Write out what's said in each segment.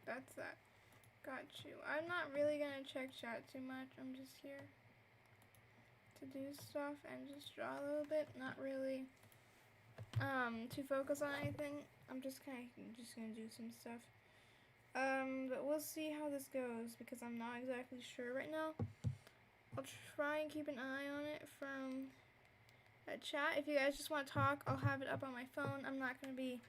That's that. Got you. I'm not really gonna check chat too much. I'm just here to do stuff and just draw a little bit. Not really to focus on anything. I'm just gonna do some stuff. But we'll see how this goes because I'm not exactly sure right now. I'll try and keep an eye on it from a chat. If you guys just want to talk, I'll have it up on my phone. I'm not gonna be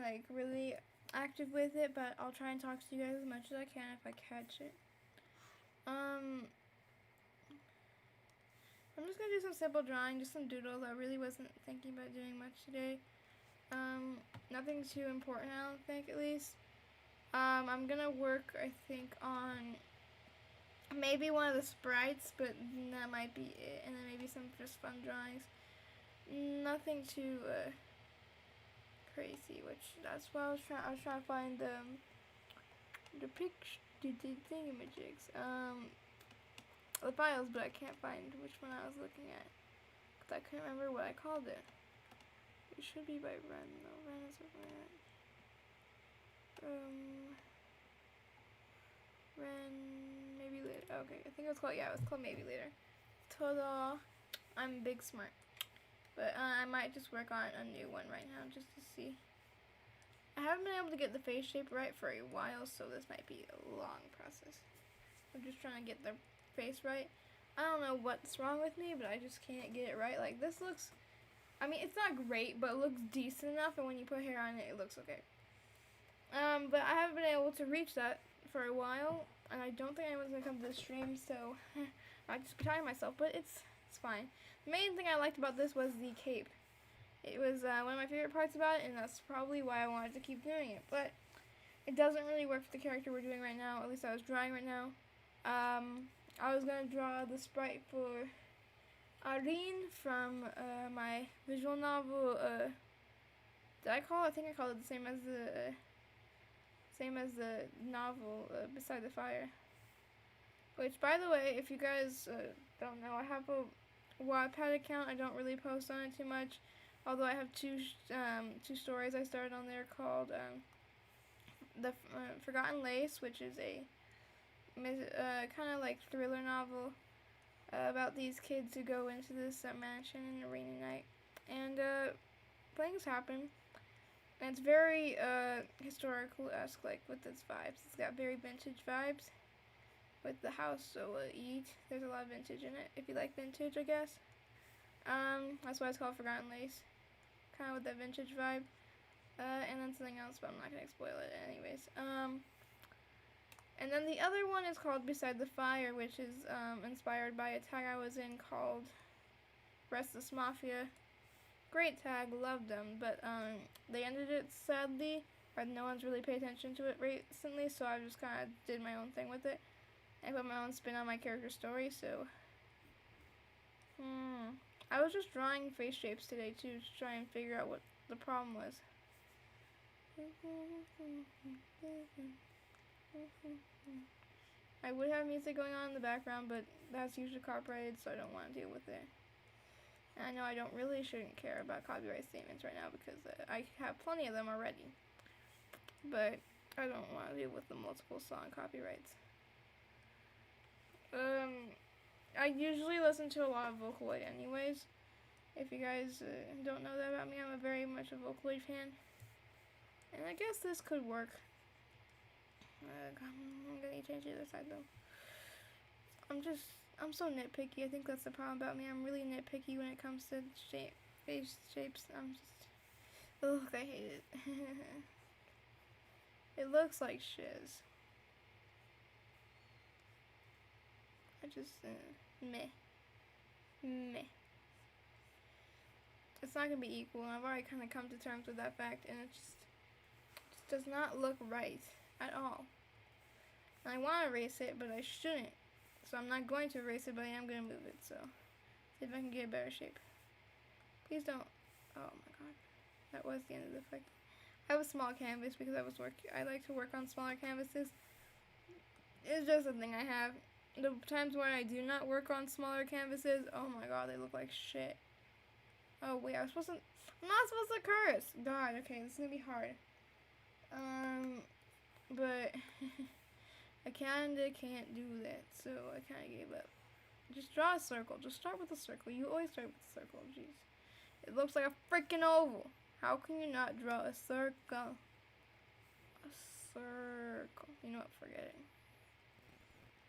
like really active with it, but I'll try and talk to you guys as much as I can if I catch it. I'm just gonna do some simple drawing, just some doodles. I really wasn't thinking about doing much today. Nothing too important, I don't think, at least. I'm gonna work, I think, on maybe one of the sprites, but that might be it, and then maybe some just fun drawings. Nothing too crazy, which that's why I was trying to find the thingamajigs, the files, but I can't find which one I was looking at because I couldn't remember what I called it. It should be by Ren though. Ren is over there. Ren, maybe later. Okay, I think it was called, yeah, it was called maybe later. Ta-da! I'm big smart. But I might just work on a new one right now just to see. I haven't been able to get the face shape right for a while, so this might be a long process. I'm just trying to get the face right. I don't know what's wrong with me, but I just can't get it right. Like, this looks, I mean, it's not great, but it looks decent enough, and when you put hair on it, it looks okay. But I haven't been able to reach that for a while, and I don't think anyone's gonna come to the stream, so I just be tiring myself, but it's fine. The main thing I liked about this was the cape. It was one of my favorite parts about it, and that's probably why I wanted to keep doing it, but it doesn't really work for the character we're doing right now, at least I was drawing right now. I was gonna draw the sprite for Irene from my visual novel, did I call it? I think I called it the same as the novel, Beside the Fire. Which, by the way, if you guys don't know, I have a Wattpad account. I don't really post on it too much, although I have two stories I started on there called the Forgotten Lace, which is a kind of like thriller novel about these kids who go into this mansion in a rainy night, and things happen. And it's very historical-esque, like, with its vibes. It's got very vintage vibes with the house, so there's a lot of vintage in it, if you like vintage, I guess. That's why it's called Forgotten Lace, kind of with that vintage vibe. And then something else, but I'm not going to spoil it anyways. And then the other one is called Beside the Fire, which is inspired by a tag I was in called Restless Mafia. Great tag, loved them, but they ended it sadly, or no one's really paid attention to it recently, so I just kind of did my own thing with it. I put my own spin on my character story, so I was just drawing face shapes today too, to try and figure out what the problem was. I would have music going on in the background, but that's usually copyrighted, so I don't want to deal with it. And I know I shouldn't care about copyright statements right now because I have plenty of them already. But I don't want to deal with the multiple song copyrights. I usually listen to a lot of Vocaloid anyways. If you guys don't know that about me, I'm very much a Vocaloid fan. And I guess this could work. I'm gonna change the other side though. I'm so nitpicky. I think that's the problem about me. I'm really nitpicky when it comes to face shapes. Ugh, I hate it. It looks like shiz. I just, meh. It's not gonna be equal, and I've already kind of come to terms with that fact, and it just does not look right at all. And I want to erase it, but I shouldn't. So I'm not going to erase it, but I am going to move it, so see if I can get a better shape. Please don't. Oh my god. That was the end of the effect. I have a small canvas because I like to work on smaller canvases. It's just a thing I have. The times when I do not work on smaller canvases, oh my god, they look like shit. Oh wait, I'm not supposed to curse. God, okay, this is gonna be hard. but I kinda can't do that, so I kinda gave up. Just draw a circle. Just start with a circle. You always start with a circle. Jeez. It looks like a freaking oval. How can you not draw a circle? A circle. You know what? Forget it.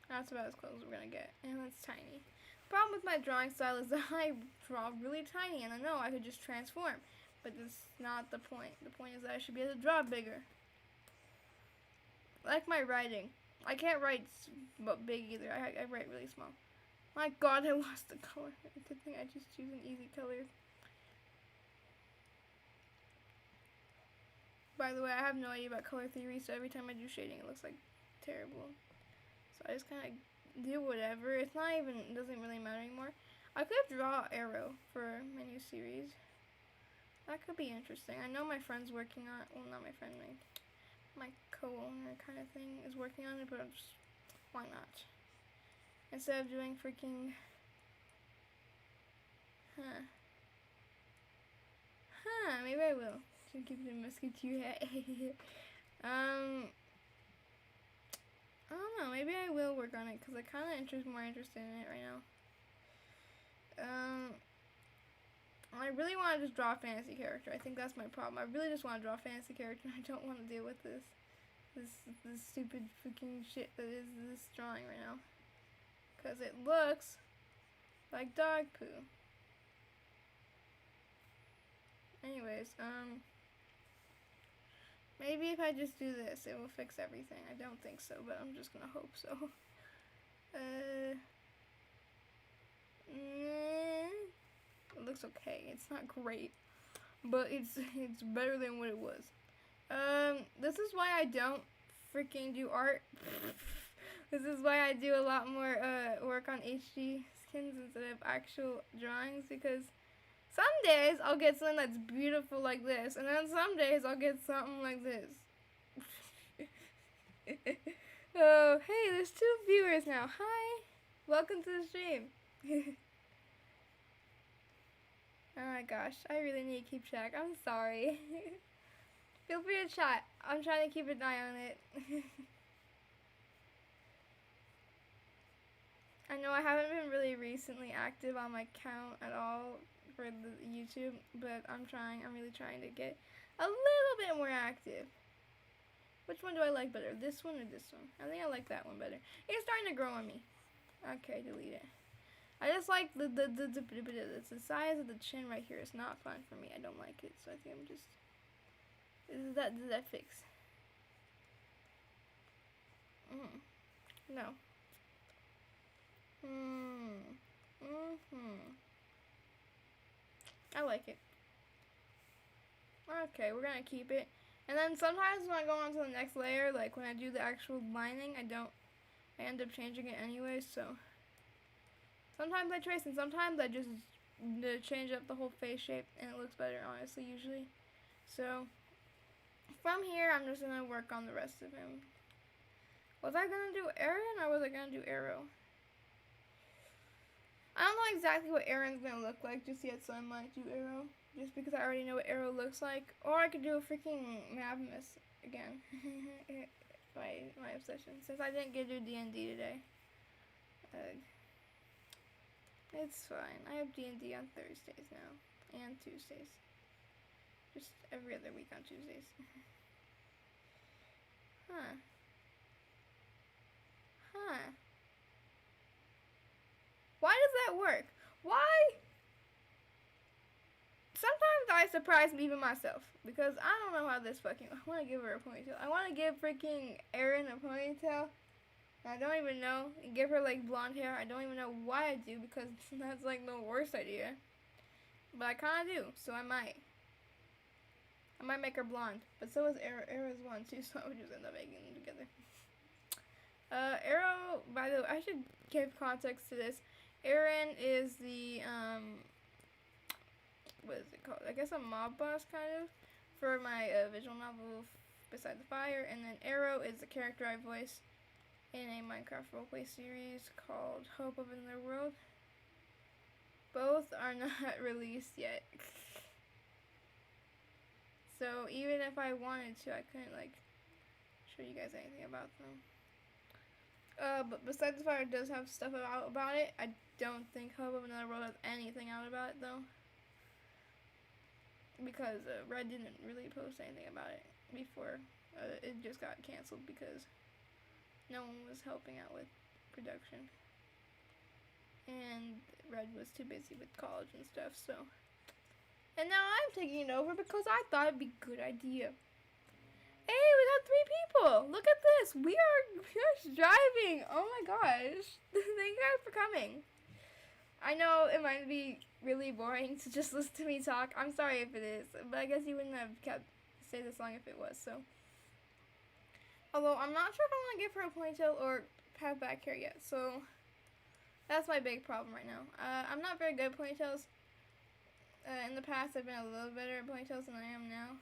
That's about as close as we're gonna get. And it's tiny. Problem with my drawing style is that I draw really tiny, and I know I could just transform. But that's not the point. The point is that I should be able to draw bigger. Like my writing. I can't write big either. I write really small. My god, I lost the color. Good thing I just choose an easy color. By the way, I have no idea about color theory, so every time I do shading, it looks like terrible. So I just kind of do whatever. It's not even, it doesn't really matter anymore. I could draw Arrow for my new series. That could be interesting. I know my friend's working on it. Well, not my friend, my co-owner kind of thing is working on it, but I'm just, why not? Instead of doing freaking, maybe I will. Should keep it in Musketeer hat. I don't know, maybe I will work on it, because I kind of more interested in it right now. I really want to just draw a fantasy character. I think that's my problem. I really just want to draw a fantasy character, and I don't want to deal with this stupid freaking shit that is this drawing right now. Because it looks like dog poo. Anyways, maybe if I just do this, it will fix everything. I don't think so, but I'm just gonna hope so. It looks okay. It's not great, but it's better than what it was. This is why I don't freaking do art. This is why I do a lot more work on HD skins instead of actual drawings, because some days I'll get something that's beautiful like this, and then some days I'll get something like this. Oh, hey, there's 2 viewers now. Hi, welcome to the stream. Oh my gosh, I really need to keep track. I'm sorry. Feel free to chat. I'm trying to keep an eye on it. I know I haven't been really recently active on my account at all for the YouTube, but I'm really trying to get a little bit more active. Which one do I like better? This one or this one? I think I like that one better. It's starting to grow on me. Okay, delete it. I just like the size of the chin right here. It's not fun for me. I don't like it, so I think I'm just. Does that fix? No. I like it. Okay, we're gonna keep it. And then sometimes when I go on to the next layer, like when I do the actual lining, I end up changing it anyway, so. Sometimes I trace and sometimes I just change up the whole face shape and it looks better, honestly, usually. So, from here, I'm just gonna work on the rest of him. Was I gonna do Aaron or was I gonna do Arrow? I don't know exactly what Aaron's gonna look like just yet, so I might do Arrow. Just because I already know what Arrow looks like. Or I could do a freaking Mavimus again. my obsession. Since I didn't get to do D&D today. It's fine. I have D&D on Thursdays now. And Tuesdays. Just every other week on Tuesdays. Why does that work? Why? Sometimes I surprise even myself. Because I don't know how this fucking. I want to give her a ponytail. I want to give freaking Erin a ponytail. I don't even know. Give her like blonde hair. I don't even know why I do, because that's like the worst idea. But I kind of do, so I might. I might make her blonde. But so is Arrow's one too, so I would just end up making them together. Arrow, by the way, I should give context to this. Erin is the, what is it called? I guess a mob boss, kind of, for my visual novel, Beside the Fire. And then Arrow is the character I voice in a Minecraft roleplay series called Hope of Another World. Both are not released yet. So even if I wanted to, I couldn't like show you guys anything about them. But Beside the Fire does have stuff about it. I don't think Hope of Another World has anything out about it though, because Red didn't really post anything about it before. It just got canceled because no one was helping out with production, and Red was too busy with college and stuff. So, and now I'm taking it over because I thought it'd be a good idea. Hey, we got 3 people. Look at this. We are driving. Oh my gosh. Thank you guys for coming. I know it might be really boring to just listen to me talk. I'm sorry if it is, but I guess you wouldn't have stayed this long if it was. So, although I'm not sure if I want to give her a ponytail or have back hair yet. So that's my big problem right now. I'm not very good at ponytails. In the past, I've been a little better at ponytails than I am now.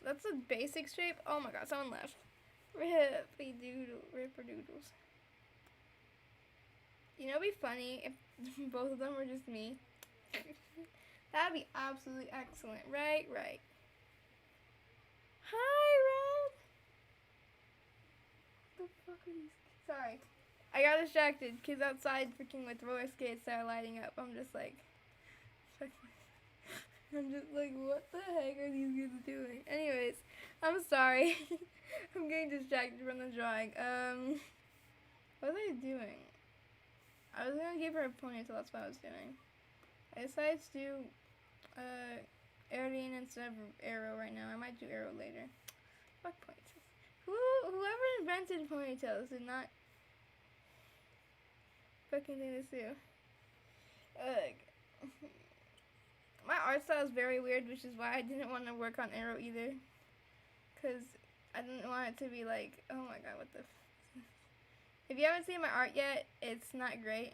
That's a basic shape. Oh my god, someone left. Ripper doodles. You know, it'd be funny if both of them were just me. That'd be absolutely excellent. Right. Hi, Red. What the fuck are these? Sorry. I got distracted. Kids outside freaking with roller skates that are lighting up. I'm just like, what the heck are these kids doing? Anyways, I'm sorry. I'm getting distracted from the drawing. What was I doing? I was gonna give her a ponytail, that's what I was doing. I decided to do, Airline instead of Arrow right now. I might do Arrow later. Fuck ponytails. Whoever invented ponytails did not fucking thing to do. My art style is very weird, which is why I didn't want to work on Arrow either. Because I didn't want it to be like, oh my god, what the If you haven't seen my art yet, it's not great.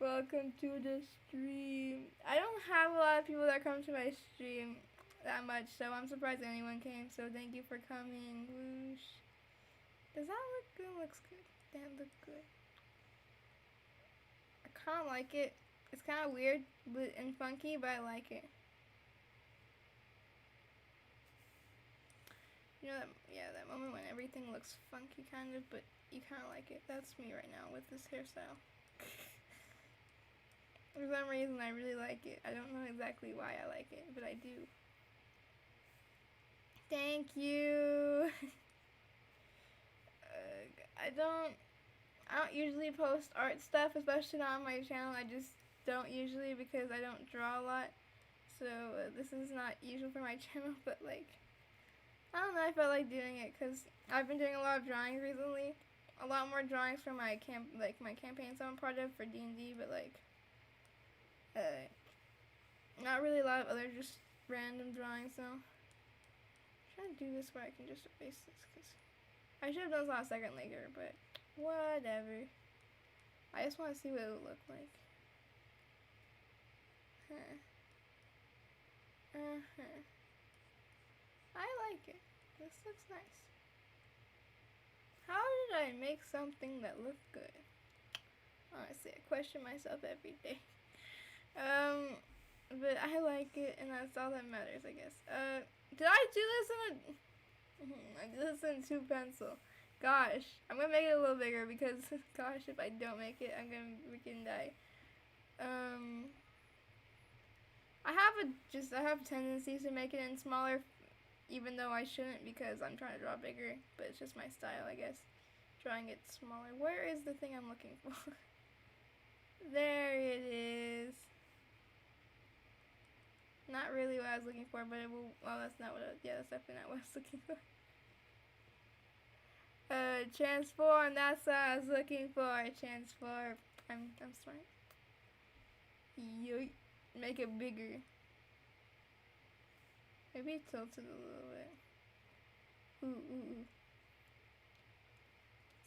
Welcome to the stream. I don't have a lot of people that come to my stream that much, so I'm surprised anyone came. So thank you for coming. Whoosh. Does that look good? Looks good. That looks good. I kind of like it. It's kind of weird and funky, but I like it. You know that moment when everything looks funky kind of, but you kind of like it. That's me right now with this hairstyle. For some reason, I really like it. I don't know exactly why I like it, but I do. Thank you. I don't usually post art stuff, especially not on my channel. I just don't usually because I don't draw a lot. So this is not usual for my channel, but like, I don't know, I felt like doing it because I've been doing a lot of drawing recently. A lot more drawings for my campaigns I'm part of for D&D, but like, not really a lot of other just random drawings, so I'm trying to do this where I can just erase this, because I should have done this last second later, but whatever. I just want to see what it would look like. I like it. This looks nice. How did I make something that looked good? Honestly, I question myself every day. But I like it, and that's all that matters, I guess. Did I do this I did this in 2 pencil. Gosh, I'm gonna make it a little bigger because, gosh, if I don't make it, I'm gonna freaking die. I have tendencies to make it in smaller, even though I shouldn't because I'm trying to draw bigger, but it's just my style, I guess. Drawing it smaller. Where is the thing I'm looking for? There it is. Not really what I was looking for, but it will, well, that's not what that's definitely not what I was looking for. Transform, that's what I was looking for. Transform. I'm smart. Yoink. Make it bigger. Maybe tilt it a little bit. Ooh.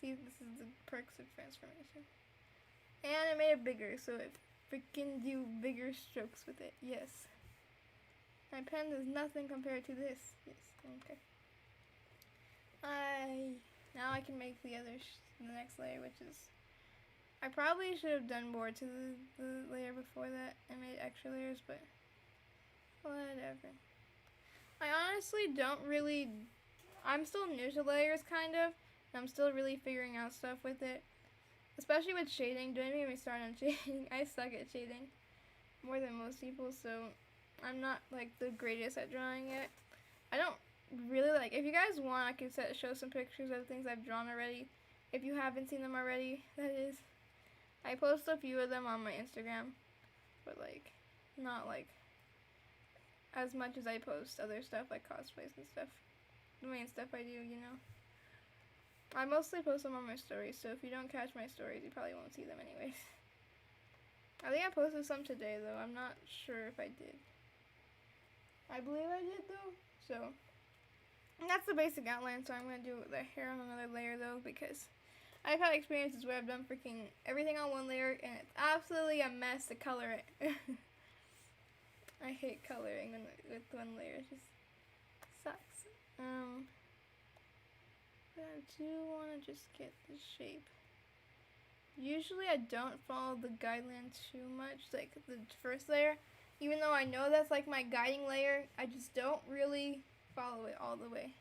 See, this is the perks of transformation. And I made it bigger, so it freaking do bigger strokes with it. Yes. My pen is nothing compared to this. Yes, okay. Now I can make the next layer, which is, I probably should have done more to the layer before that and made extra layers, but Whatever. I honestly don't really... I'm still new to layers, kind of. I'm still really figuring out stuff with it. Especially with shading. Don't even get me started on shading. I suck at shading. More than most people, so... I'm not, like, the greatest at drawing it. I don't really like... If you guys want, I can show some pictures of things I've drawn already. If you haven't seen them already, that is. I post a few of them on my Instagram. But, like, not, like... as much as I post other stuff like cosplays and stuff. The main stuff I do, you know. I mostly post them on my stories, so if you don't catch my stories, you probably won't see them anyways. I think I posted some today, though. I'm not sure if I did. I believe I did, though. So, that's the basic outline, so I'm going to do the hair on another layer, though, because I've had experiences where I've done freaking everything on one layer, and it's absolutely a mess to color it. I hate coloring with one layer. It just sucks. But I do want to just get the shape. Usually I don't follow the guideline too much, like the first layer. Even though I know that's like my guiding layer, I just don't really follow it all the way.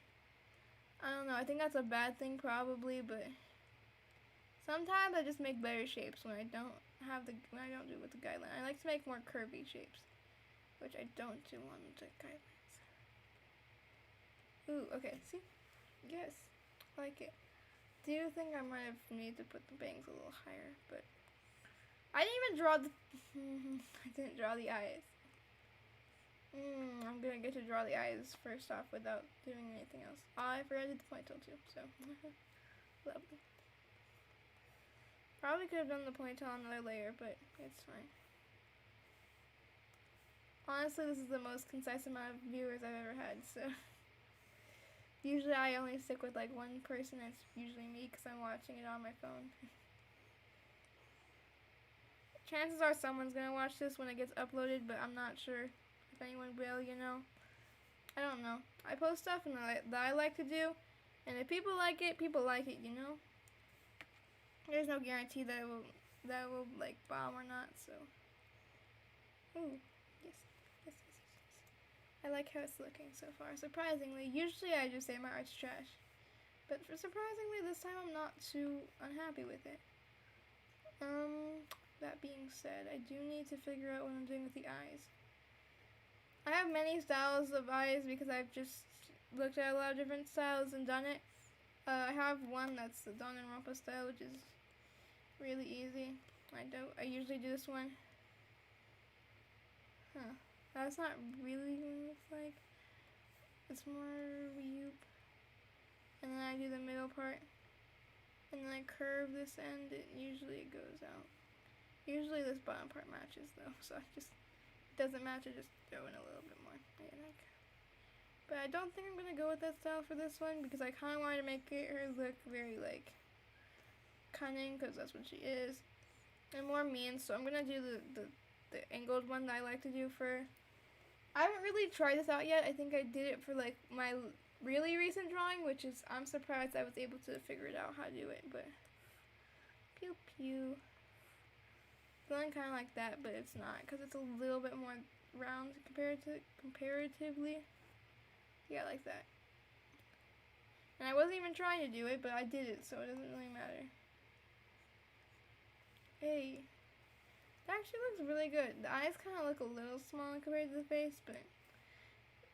I don't know, I think that's a bad thing probably, but sometimes I just make better shapes when I don't do it with the guideline. I like to make more curvy shapes, which I don't do on the guidelines. Ooh, okay, see? Yes, I like it. Do you think I might have needed to put the bangs a little higher, but I didn't even draw the I didn't draw the eyes. I'm gonna get to draw the eyes first off without doing anything else. I forgot to do the ponytail too, so lovely. Probably could have done the ponytail on another layer, but it's fine. Honestly, this is the most concise amount of viewers I've ever had, so usually I only stick with like one person. It's usually me because I'm watching it on my phone. Chances are someone's gonna watch this when it gets uploaded, but I'm not sure if anyone will, you know. I don't know. I post stuff that I like to do, and if people like it, you know. There's no guarantee that it will like bomb or not, so. Ooh, yes. I like how it's looking so far. Surprisingly, usually I just say my art's trash, but surprisingly this time I'm not too unhappy with it. That being said, I do need to figure out what I'm doing with the eyes. I have many styles of eyes because I've just looked at a lot of different styles and done it. I have one that's the Danganronpa style, which is really easy. I usually do this one. That's not really what it looks like. It's more Ryup. And then I do the middle part. And then I curve this end, usually it goes out. Usually this bottom part matches though, so it doesn't match, I just throw in a little bit more. But I don't think I'm gonna go with that style for this one because I kinda wanted to make her look very like cunning, because that's what she is. And more mean, so I'm gonna do the angled one that I like to do for... I haven't really tried this out yet. I think I did it for like my really recent drawing, which is, I'm surprised I was able to figure it out how to do it, but pew pew. Feeling kind of like that, but it's not, because it's a little bit more round comparatively. Yeah, like that. And I wasn't even trying to do it, but I did it, so it doesn't really matter. Hey. It actually looks really good. The eyes kind of look a little small compared to the face, but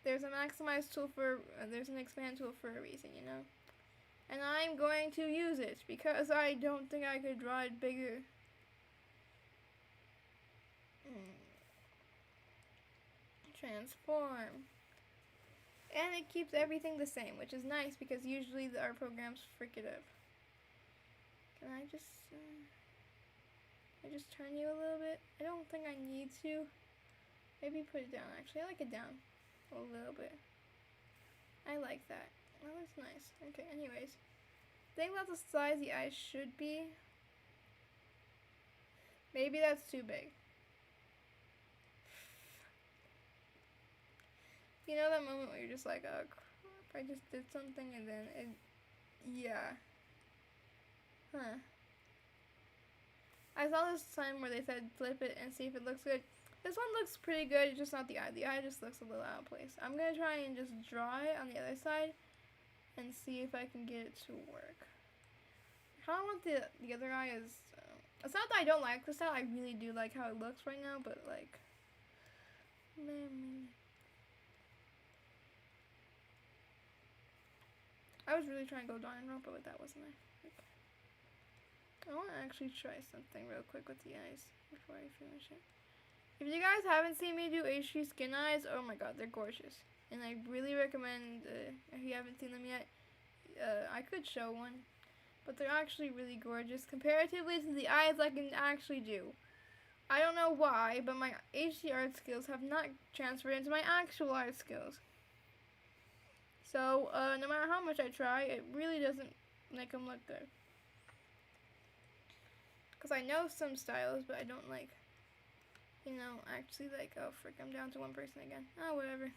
there's a maximize tool there's an expand tool for a reason, you know? And I'm going to use it, because I don't think I could draw it bigger. Transform. And it keeps everything the same, which is nice, because usually our programs frick it up. Can I just turn you a little bit? I don't think I need to. Maybe put it down, actually. I like it down a little bit. I like that. That looks nice. Okay, anyways. Think about the size the eyes should be. Maybe that's too big. You know that moment where you're just like, oh crap, I just did something and then it, yeah. I saw this time where they said flip it and see if it looks good. This one looks pretty good, it's just not the eye. The eye just looks a little out of place. I'm gonna try and just draw it on the other side and see if I can get it to work. I kinda want the other eye is, it's not that I don't like this style, I really do like how it looks right now, but like, I was really trying to go Danganronpa, but that wasn't it. Okay. I want to actually try something real quick with the eyes before I finish it. If you guys haven't seen me do H3 skin eyes, oh my god, they're gorgeous. And I really recommend, if you haven't seen them yet, I could show one. But they're actually really gorgeous comparatively to the eyes I can actually do. I don't know why, but my HD art skills have not transferred into my actual art skills. So, no matter how much I try, it really doesn't make them look good. Because I know some styles, but I don't like, actually like, oh frick, I'm down to one person again. Oh, whatever.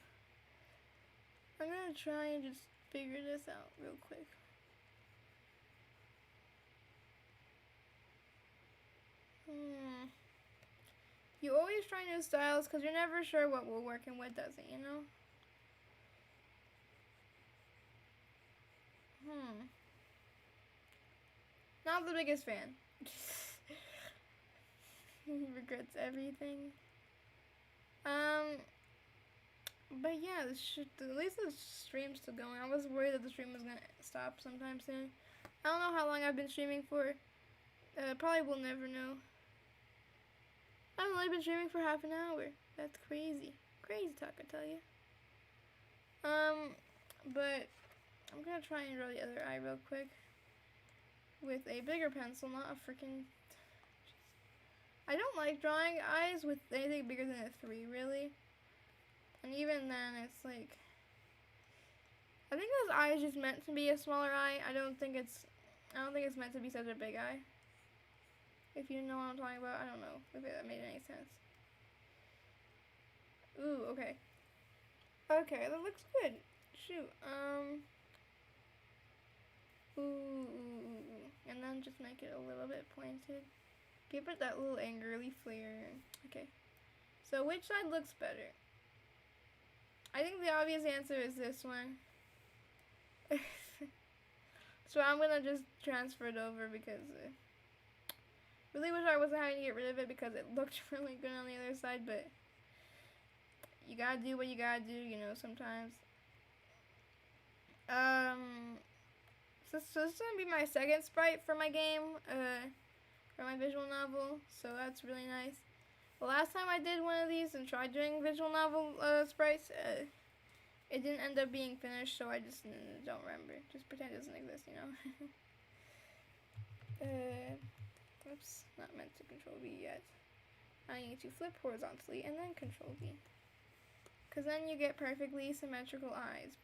I'm gonna try and just figure this out real quick. You always try new styles because you're never sure what will work and what doesn't, you know? Not the biggest fan. He regrets everything. But yeah, at least the stream's still going. I was worried that the stream was gonna stop sometime soon. I don't know how long I've been streaming for. Probably will never know. I've only been streaming for half an hour. That's crazy. Crazy talk, I tell you. But I'm gonna try and draw the other eye real quick with a bigger pencil, not a freaking. I don't like drawing eyes with anything bigger than a 3, really. And even then, it's like, I think this eye is just meant to be a smaller eye. I don't think it's meant to be such a big eye. If you know what I'm talking about, I don't know if that made any sense. Ooh, okay. Okay, that looks good. Shoot, ooh. And then just make it a little bit pointed. Give it that little angrily flair. Okay. So which side looks better? I think the obvious answer is this one. So I'm gonna just transfer it over because really wish I wasn't having to get rid of it because it looked really good on the other side, but you gotta do what you gotta do, sometimes. So this is gonna be my second sprite for my game, for my visual novel, so that's really nice. The last time I did one of these and tried doing visual novel sprites, it didn't end up being finished, so I just don't remember. Just pretend it doesn't exist, Oops, not meant to control V yet. I need to flip horizontally and then control V. Because then you get perfectly symmetrical eyes.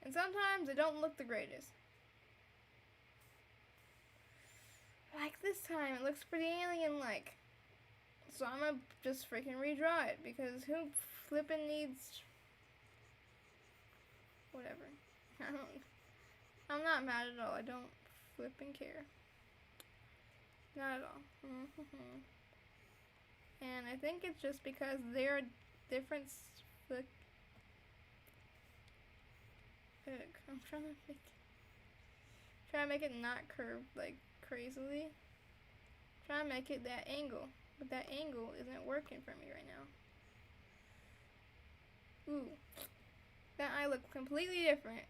And sometimes they don't look the greatest. Like this time, it looks pretty alien-like. So I'm gonna just freaking redraw it, because who flippin' needs... Whatever. I'm not mad at all, I don't flippin' care. Not at all. And I think it's just because there are different I'm trying to make it not curved like crazily. Trying to make it that angle, but that angle isn't working for me right now. Ooh, that eye looks completely different.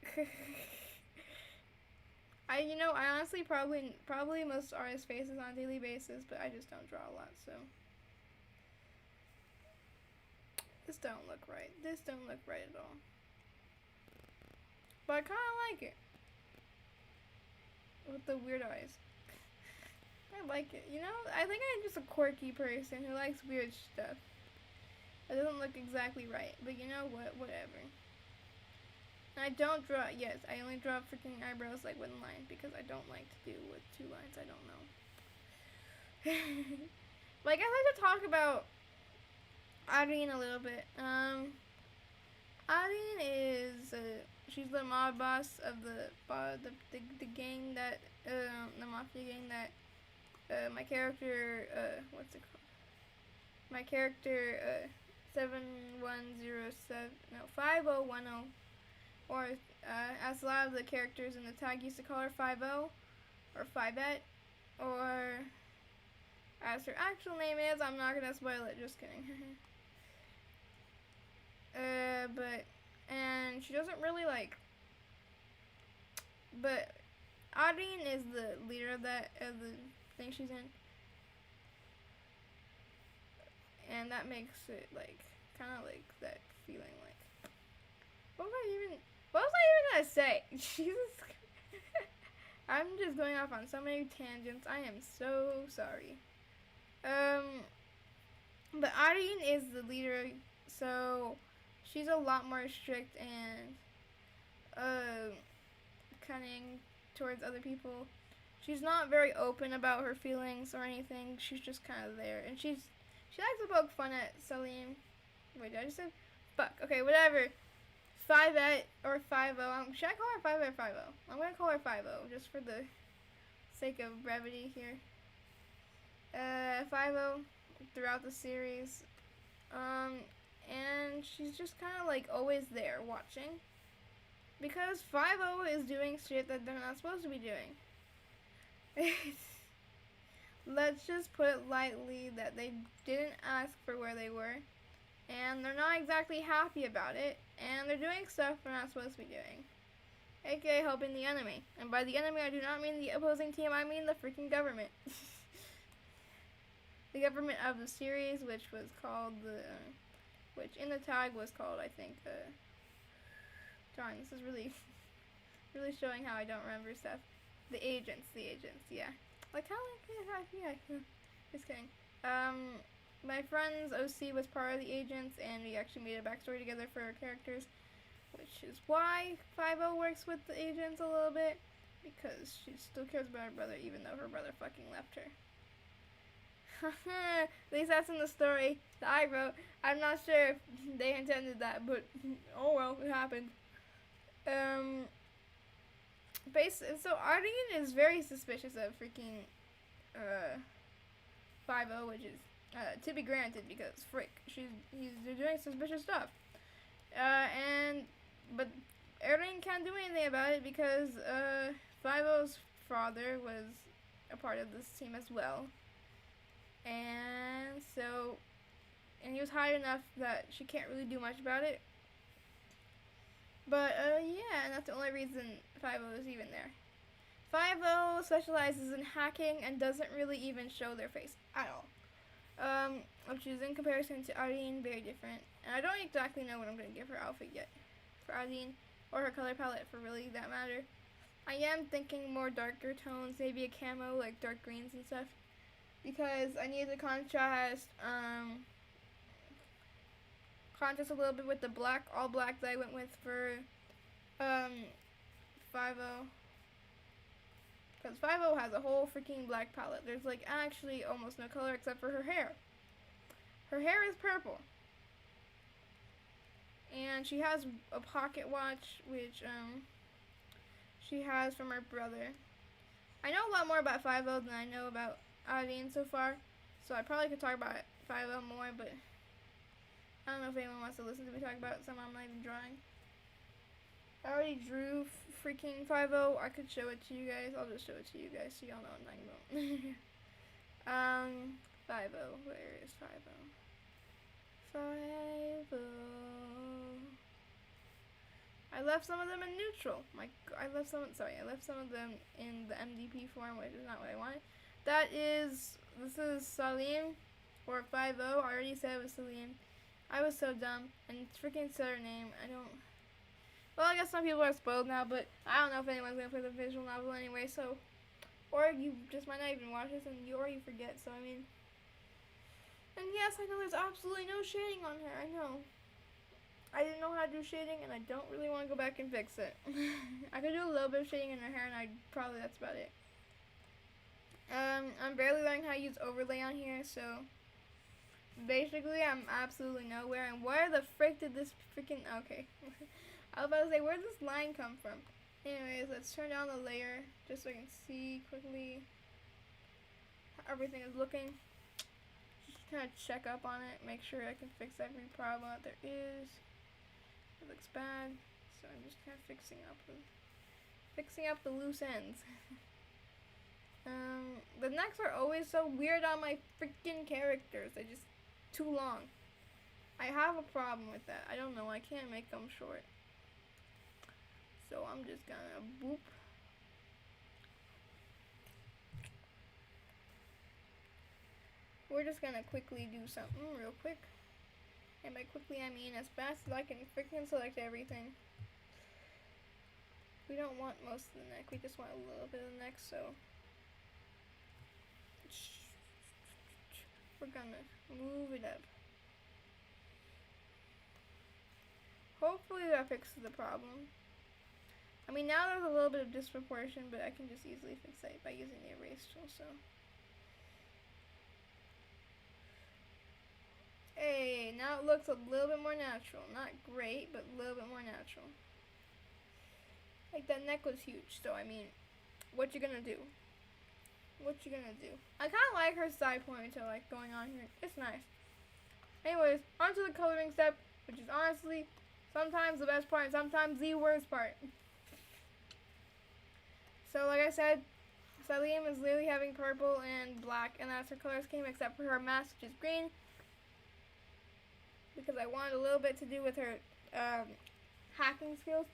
I honestly probably most artists' faces on a daily basis, but I just don't draw a lot, so. This don't look right. This don't look right at all. But I kind of like it. With the weird eyes. I like it. I think I'm just a quirky person who likes weird stuff. It doesn't look exactly right, but you know what? Whatever. And I don't draw, yes, I only draw freaking eyebrows like one line because I don't like to do with 2 lines. I don't know. But I guess I should talk about Irene a little bit. Irene is, she's the mob boss of the gang that, the mafia gang that, my character, what's it called? my character 7107 no 5010, or as a lot of the characters in the tag used to call her 50 or 5et, or as her actual name is. I'm not gonna spoil it. Just kidding. And she doesn't really like. But Audrine is the leader of the thing she's in, and that makes it like kind of like that feeling like. What was I even gonna say? Jesus. I'm just going off on so many tangents. I am so sorry. But Audrine is the leader, so she's a lot more strict and cunning towards other people. She's not very open about her feelings or anything. She's just kind of there, and she likes to poke fun at Salim. Wait, did I just say fuck? Okay, whatever. 5et or 50. Should I call her 5et or 50? I'm gonna call her 50 just for the sake of brevity here. 50 throughout the series, and she's just kind of like always there watching, because 50 is doing shit that they're not supposed to be doing. Let's just put it lightly that they didn't ask for where they were, and they're not exactly happy about it, and they're doing stuff they're not supposed to be doing, aka helping the enemy. And by the enemy, I do not mean the opposing team, I mean the freaking government. The government of the series, which was called which in the tag was called, I think, darn, this is really showing how I don't remember stuff. The agents, yeah. Like, how, yeah, just kidding. My friend's OC was part of the agents, and we actually made a backstory together for our characters, which is why 50 works with the agents a little bit, because she still cares about her brother, even though her brother fucking left her. At least that's in the story that I wrote. I'm not sure if they intended that, but oh well, it happened. So Audrine is very suspicious of freaking 50, which is to be granted, because frick, he's doing suspicious stuff. But Audrine can't do anything about it because 50's father was a part of this team as well. And he was high enough that she can't really do much about it. But, yeah, and that's the only reason 50 is even there. 50 specializes in hacking and doesn't really even show their face at all. Which is in comparison to Audrine, very different. And I don't exactly know what I'm going to give her outfit yet for Audrine, or her color palette for really that matter. I am thinking more darker tones, maybe a camo, like dark greens and stuff. Because I need to contrast a little bit with the black, all black that I went with for 50. Because 50 has a whole freaking black palette. There's like actually almost no color except for her hair. Her hair is purple. And she has a pocket watch, which she has from her brother. I know a lot more about 50 than I know about Audrine so far, so I probably could talk about 50 more, but I don't know if anyone wants to listen to me talk about something I'm not even drawing. I already drew freaking 50. I could show it to you guys. I'll just show it to you guys so y'all know what I'm talking about. 50. Where is 50? 50. I left some of them in neutral. I left some of them in the MDP form, which is not what I wanted. This is Salim, or 50. I already said it was Salim. I was so dumb, and it's freaking said her name. Well, I guess some people are spoiled now, but I don't know if anyone's gonna play the visual novel anyway, so, or you just might not even watch this, and you forget, so I mean, and yes, I know there's absolutely no shading on her, I know. I didn't know how to do shading, and I don't really want to go back and fix it. I could do a little bit of shading in her hair, and that's about it. I'm barely learning how to use overlay on here, so basically I'm absolutely nowhere. And where the frick did this freaking, okay. I was about to say, where did this line come from? Anyways, let's turn down the layer just so I can see quickly how everything is looking. kind of check up on it, make sure I can fix every problem that there is. It looks bad, so I'm just kind of fixing up the loose ends. The necks are always so weird on my freaking characters. They're just too long. I have a problem with that. I don't know. I can't make them short. So I'm just gonna boop. We're just gonna quickly do something real quick. And by quickly I mean as fast as I can freaking select everything. We don't want most of the neck. We just want a little bit of the neck, so we're gonna move it up. Hopefully that fixes the problem. I mean, now there's a little bit of disproportion, but I can just easily fix it by using the erase tool, so. Hey, now it looks a little bit more natural. Not great, but a little bit more natural. Like, that neck was huge, so I mean, what you gonna do? What you gonna do? I kind of like her side ponytail, like, going on here. It's nice. Anyways, on to the coloring step, which is honestly sometimes the best part and sometimes the worst part. So, like I said, Salim is literally having purple and black, and that's her color scheme, except for her mask, which is green. Because I wanted a little bit to do with her hacking skills.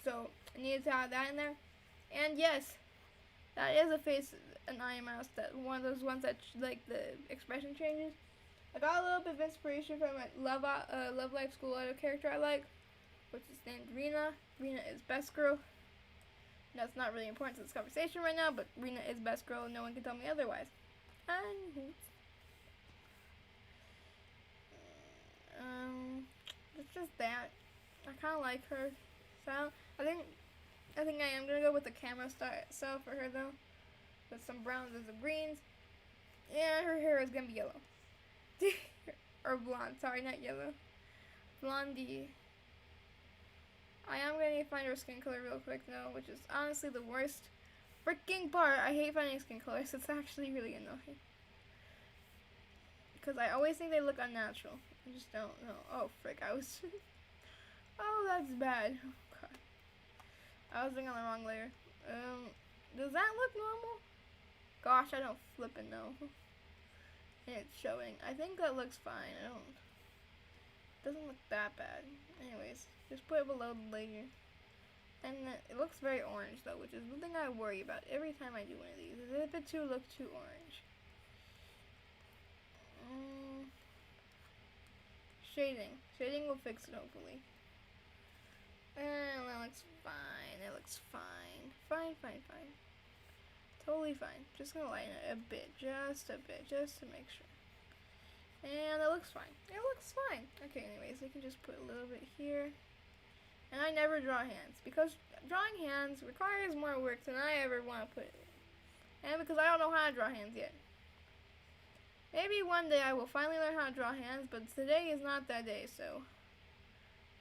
So, I needed to add that in there. And yes, that is a face, an eye mouse, that one of those ones that, like, the expression changes. I got a little bit of inspiration from a Love Life School Auto character I like, which is named Rena. Rena is best girl. That's not really important to this conversation right now, but Rena is best girl and no one can tell me otherwise. It's just that. I kind of like her style. I think I am going to go with the camera style for her, though. With some browns and some greens. And her hair is going to be yellow. Or blonde. Sorry, not yellow. Blondie. I am going to need to find her skin color real quick, though, which is honestly the worst freaking part. I hate finding skin colors. It's actually really annoying. Because I always think they look unnatural. I just don't know. Oh, frick. Oh, that's bad. Oh, God. I was looking on the wrong layer. Does that look normal? Gosh, I don't flippin' know. And it's showing. I think that looks fine. Doesn't look that bad. Anyways, just put it below the layer. And it looks very orange, though, which is the thing I worry about every time I do one of these. Is if it looks too orange. Shading will fix it, hopefully. And that looks fine. It looks fine. Fine. Totally fine. Just gonna lighten it a bit. Just a bit. Just to make sure. And it looks fine. It looks fine. Okay, anyways, I can just put a little bit here. And I never draw hands. Because drawing hands requires more work than I ever want to put it. And because I don't know how to draw hands yet. Maybe one day I will finally learn how to draw hands, but today is not that day, so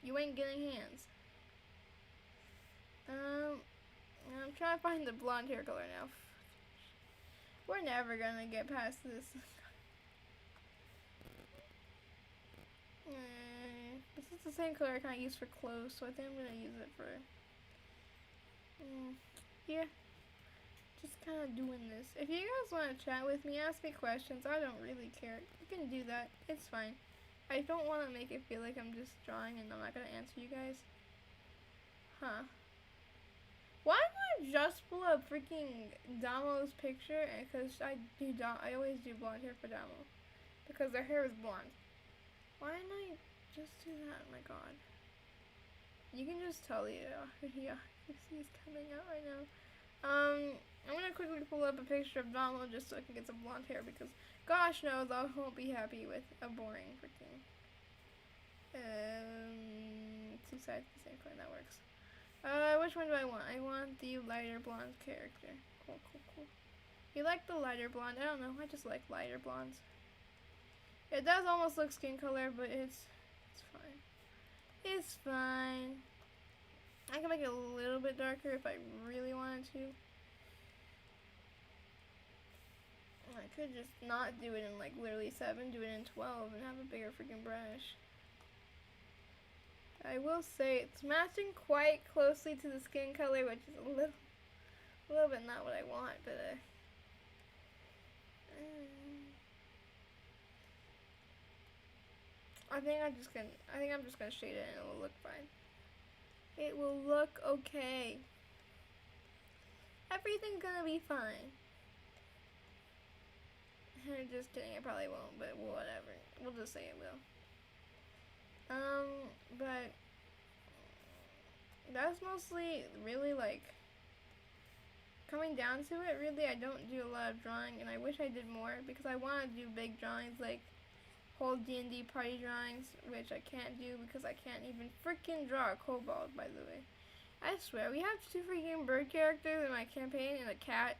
you ain't getting hands. I'm trying to find the blonde hair color now. We're never gonna get past this. This is the same color I kind of use for clothes, so I think I'm gonna use it for here. Just kind of doing this. If you guys want to chat with me, ask me questions. I don't really care. You can do that. It's fine. I don't want to make it feel like I'm just drawing and I'm not going to answer you guys. Huh. Why did I just pull up freaking Damo's picture? Because I always do blonde hair for Damo. Because their hair is blonde. Why didn't I just do that? Oh my god. You can just tell yeah, he's coming out right now. I'm gonna quickly pull up a picture of Donald just so I can get some blonde hair because gosh knows I won't be happy with a boring freaking two sides of the same coin. That works. Which one do I want? I want the lighter blonde character. Cool. You like the lighter blonde? I don't know. I just like lighter blondes. It does almost look skin color, but it's fine. It's fine. I can make it a little bit darker if I really wanted to. I could just not do it in like literally 7, do it in 12 and have a bigger freaking brush. I will say it's matching quite closely to the skin color, which is a little bit not what I want, but I think I'm just gonna shade it and it will look fine. It will look okay. Everything's gonna be fine. Just kidding, I probably won't, but whatever. We'll just say it will. But that's mostly really like coming down to it. Really, I don't do a lot of drawing, and I wish I did more because I want to do big drawings like whole D&D party drawings, which I can't do because I can't even freaking draw a kobold, by the way. I swear, we have 2 freaking bird characters in my campaign and a cat,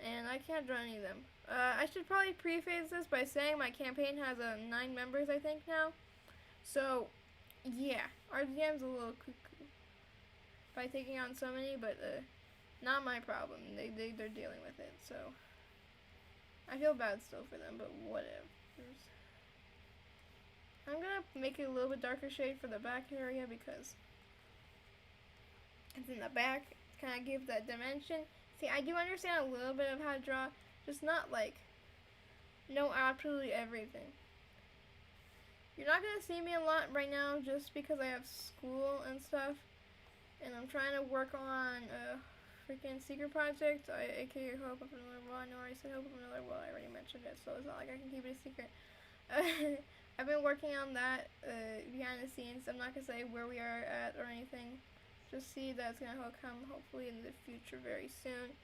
and I can't draw any of them. I should probably preface this by saying my campaign has 9 members, I think, now. So, yeah, our DM's a little cuckoo by taking on so many, but not my problem. They're dealing with it, so I feel bad still for them, but whatever. I'm gonna make it a little bit darker shade for the back area because it's in the back. Kind of gives that dimension. See, I do understand a little bit of how to draw, just not like know absolutely everything. You're not gonna see me a lot right now just because I have school and stuff, and I'm trying to work on a freaking secret project, aka Hope of Another World. I know I already said Hope of Another World, I already mentioned it, so it's not like I can keep it a secret. I've been working on that behind the scenes. I'm not gonna say where we are at or anything. Just see that it's gonna come hopefully in the future very soon.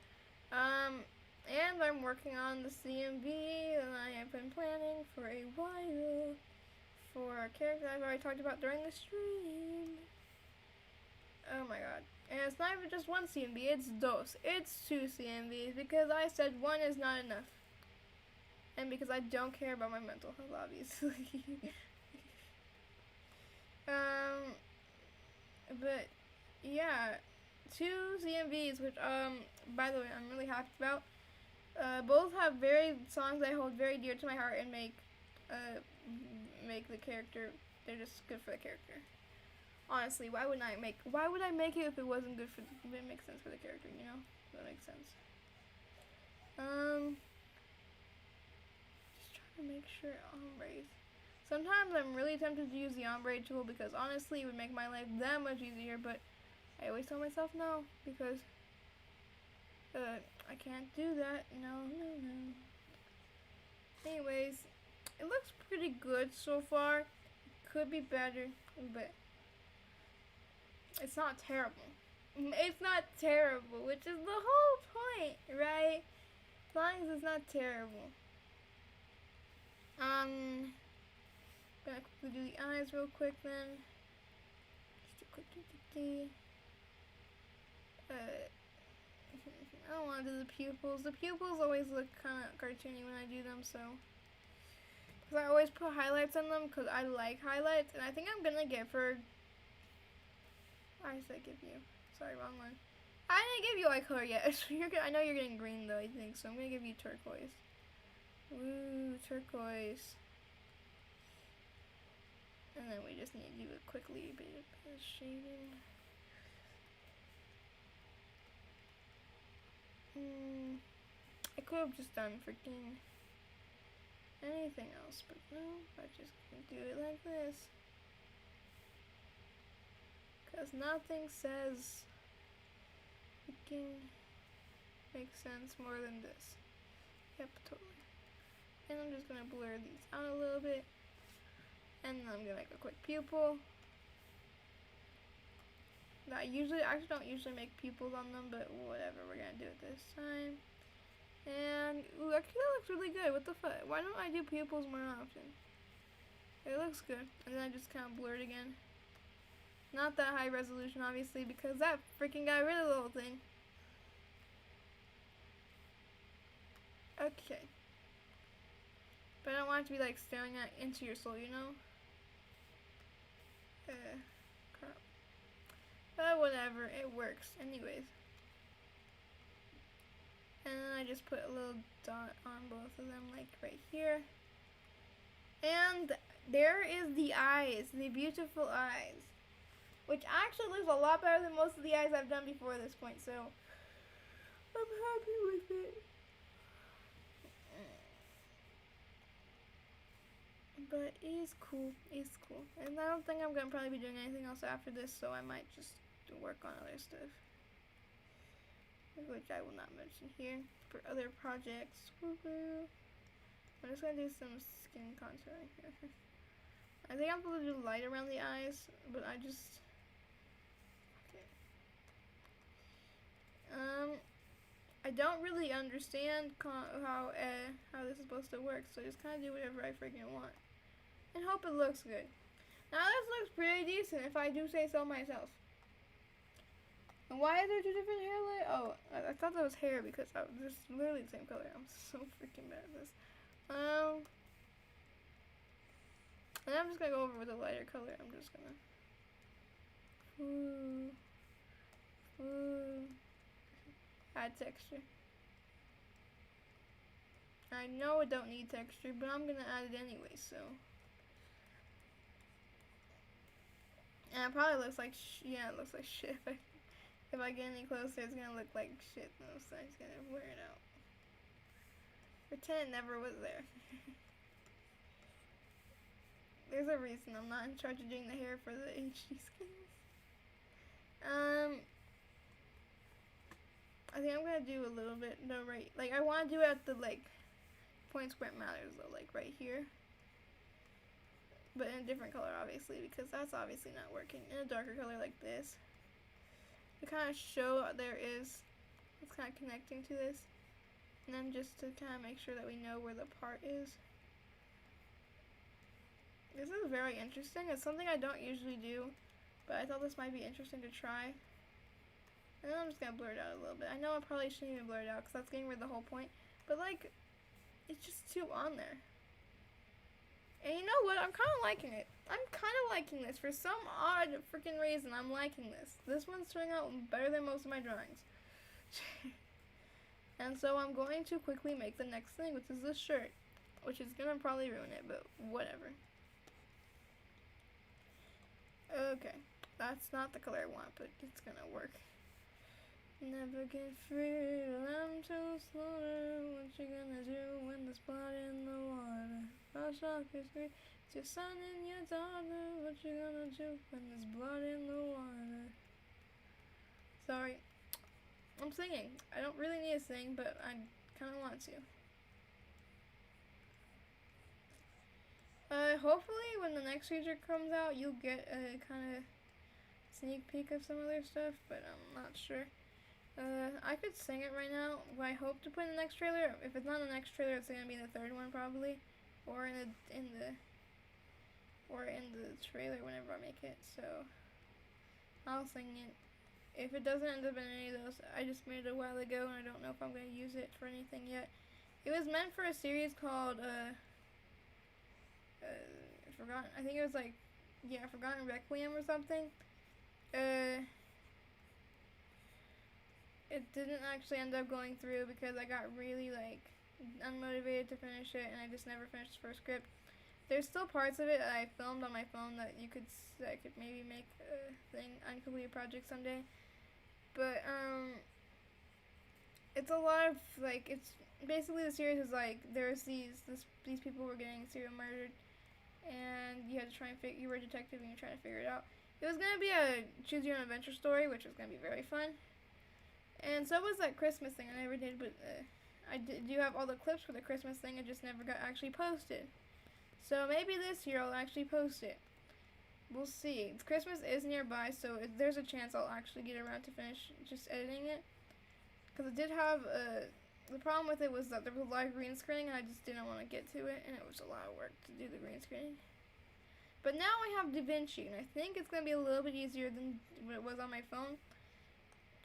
And I'm working on the CMV, and I have been planning for a while for a character I've already talked about during the stream. Oh my god. And it's not even just one CMV, it's dos. It's 2 CMVs because I said one is not enough. And because I don't care about my mental health, obviously. But yeah, 2 CMVs, which by the way, I'm really happy about. Both have songs I hold very dear to my heart and make the character. They're just good for the character. Honestly, why would I make it if it wasn't good for? If it makes sense for the character, you know? That makes sense. Just trying to make sure ombres. Sometimes I'm really tempted to use the ombre tool because honestly, it would make my life that much easier. But I always tell myself no because I can't do that. No. Anyways, it looks pretty good so far. It could be better, but it's not terrible. It's not terrible, which is the whole point, right? As long as it's not terrible. Gonna quickly do the eyes real quick then. Just a quick I don't want to do the pupils. The pupils always look kind of cartoony when I do them, so. Because I always put highlights on them because I like highlights, and I think I'm gonna get for. Why did I give you? Sorry, wrong one. I didn't give you eye color yet. So I know you're getting green though, I think, so I'm gonna give you turquoise. Ooh, turquoise. And then we just need to do it quickly, a bit of shading. I could have just done freaking anything else, but no, I just can do it like this. Because nothing says freaking makes sense more than this. Yep, totally. And I'm just gonna blur these out a little bit. And then I'm gonna make a quick pupil. I actually don't usually make pupils on them, but whatever, we're gonna do it this time. And, ooh, actually that looks really good. What the fuck? Why don't I do pupils more often? It looks good. And then I just kind of blur it again. Not that high resolution, obviously, because that freaking got rid of the whole thing. Okay. But I don't want it to be like staring into your soul, you know? Crap. But whatever, it works. Anyways. And then I just put a little dot on both of them, like right here. And there is the eyes, the beautiful eyes, which actually looks a lot better than most of the eyes I've done before this point, so I'm happy with it. But it's cool, it's cool. And I don't think I'm going to probably be doing anything else after this, so I might just work on other stuff, which I will not mention here, for other projects. Woo-hoo. I'm just going to do some skin contouring here. I think I'm going to do light around the eyes, but I just... Okay. I don't really understand how this is supposed to work, so I just kind of do whatever I freaking want. And hope it looks good. Now this looks pretty decent if I do say so myself. And why is there two different hair layers? Oh, I thought that was hair because this is literally the same color. I'm so freaking bad at this. And I'm just gonna go over with a lighter color. I'm just gonna add texture. I know it don't need texture, but I'm gonna add it anyway, so. And it probably looks like, yeah, it looks like shit. If I get any closer, it's gonna look like shit, though, so I'm just gonna wear it out. Pretend it never was there. There's a reason I'm not in charge of doing the hair for the HD skins. I think I'm gonna do a little bit, no, right, like, I wanna do it at the, like, points where it matters, though, like, right here. But in a different color, obviously, because that's obviously not working. In a darker color like this. To kind of show it's kind of connecting to this. And then just to kind of make sure that we know where the part is. This is very interesting. It's something I don't usually do, but I thought this might be interesting to try. And then I'm just going to blur it out a little bit. I know I probably shouldn't even blur it out because that's getting rid of the whole point. But, like, it's just too on there. And you know what? I'm kind of liking it. I'm kind of liking this. For some odd freaking reason, I'm liking this. This one's turning out better than most of my drawings. And so I'm going to quickly make the next thing, which is this shirt. Which is going to probably ruin it, but whatever. Okay. That's not the color I want, but it's going to work. Never get free, I'm too slow. What you gonna do when there's blood in the water? I'll shock your screen. It's your son and your daughter. What you gonna do when there's blood in the water? Sorry. I'm singing. I don't really need to sing, but I kind of want to. Hopefully when the next feature comes out, you'll get a kind of sneak peek of some other stuff, but I'm not sure. I could sing it right now. What I hope to put in the next trailer. If it's not in the next trailer, it's gonna be in the third one probably, or in the trailer whenever I make it. So I'll sing it. If it doesn't end up in any of those, I just made it a while ago, and I don't know if I'm gonna use it for anything yet. It was meant for a series called Forgotten. I think it was like, yeah, Forgotten Requiem or something. It didn't actually end up going through because I got really, like, unmotivated to finish it, and I just never finished the first script. There's still parts of it that I filmed on my phone that I could maybe make a thing, uncompleted project someday. But, it's a lot of, like, it's basically the series is like, there's these people were getting serial murdered, and you had to try and you were a detective and you're trying to figure it out. It was going to be a choose your own adventure story, which was going to be very fun. And so was that Christmas thing. I never did, but I do have all the clips for the Christmas thing. I just never got actually posted. So maybe this year I'll actually post it. We'll see. Christmas is nearby, so there's a chance I'll actually get around to finish just editing it. Because it did have, the problem with it was that there was a lot of green screening, and I just didn't want to get to it, and it was a lot of work to do the green screening. But now I have DaVinci, and I think it's going to be a little bit easier than what it was on my phone.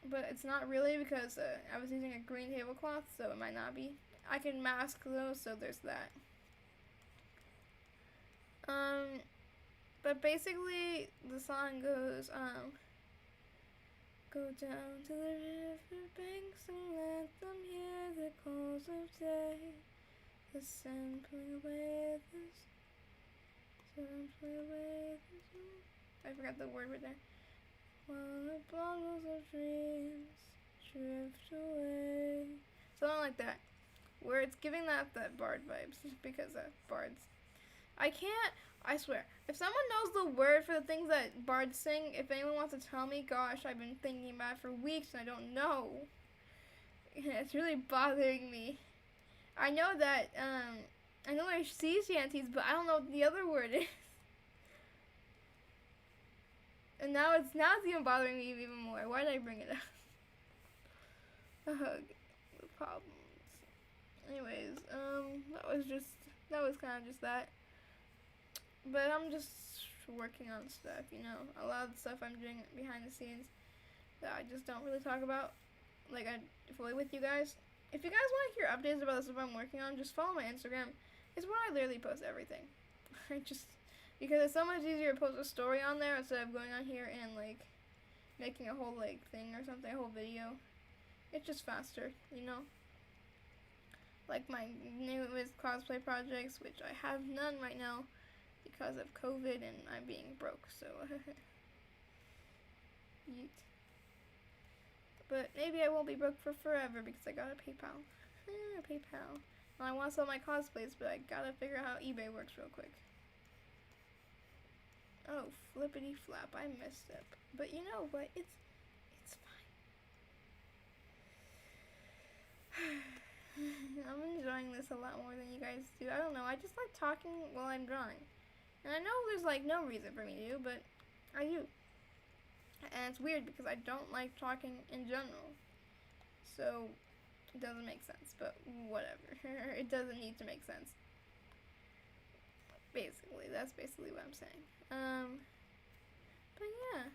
But it's not really because I was using a green tablecloth, so it might not be. I can mask those, so there's that. But basically the song goes Go down to the river banks and let them hear the calls of day. The sun pulling away I forgot the word right there. While the bundles of dreams drift away. Something like that. Where it's giving that bard vibes. Because bards. I swear. If someone knows the word for the things that bards sing, if anyone wants to tell me, gosh, I've been thinking about it for weeks and I don't know. It's really bothering me. I know that, I know there's sea shanties, but I don't know what the other word is. And now it's even bothering me even more. Why did I bring it up? The problems. Anyways, that was kind of just that. But I'm just working on stuff, you know. A lot of the stuff I'm doing behind the scenes that I just don't really talk about, like, fully with you guys. If you guys want to hear updates about the stuff I'm working on, just follow my Instagram. It's where I literally post everything. Because it's so much easier to post a story on there instead of going on here and, like, making a whole, like, thing or something, a whole video. It's just faster, you know? Like my newest cosplay projects, which I have none right now because of COVID and I'm being broke, so yeet. But maybe I won't be broke for forever because I got a PayPal. PayPal. Well, I want to sell my cosplays, but I gotta figure out how eBay works real quick. Oh, flippity flap, I messed up. But you know what? It's fine. I'm enjoying this a lot more than you guys do. I don't know, I just like talking while I'm drawing. And I know there's like no reason for me to, but I do. And it's weird because I don't like talking in general. So, it doesn't make sense, but whatever. It doesn't need to make sense. Basically, that's basically what I'm saying. But yeah.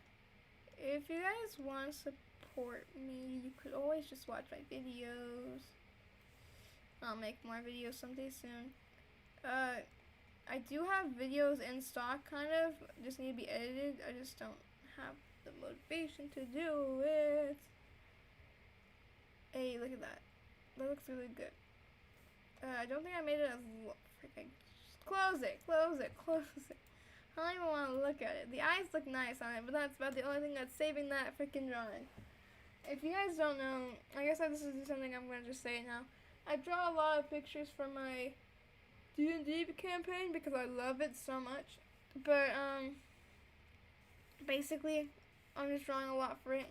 If you guys want to support me, you could always just watch my videos. I'll make more videos someday soon. I do have videos in stock, kind of. Just need to be edited. I just don't have the motivation to do it. Hey, look at that. That looks really good. I don't think I made it as close it. I don't even want to look at it. The eyes look nice on it, but that's about the only thing that's saving that freaking drawing. If you guys don't know, I guess this is something I'm going to just say it now. I draw a lot of pictures for my D&D campaign because I love it so much. But, basically, I'm just drawing a lot for it.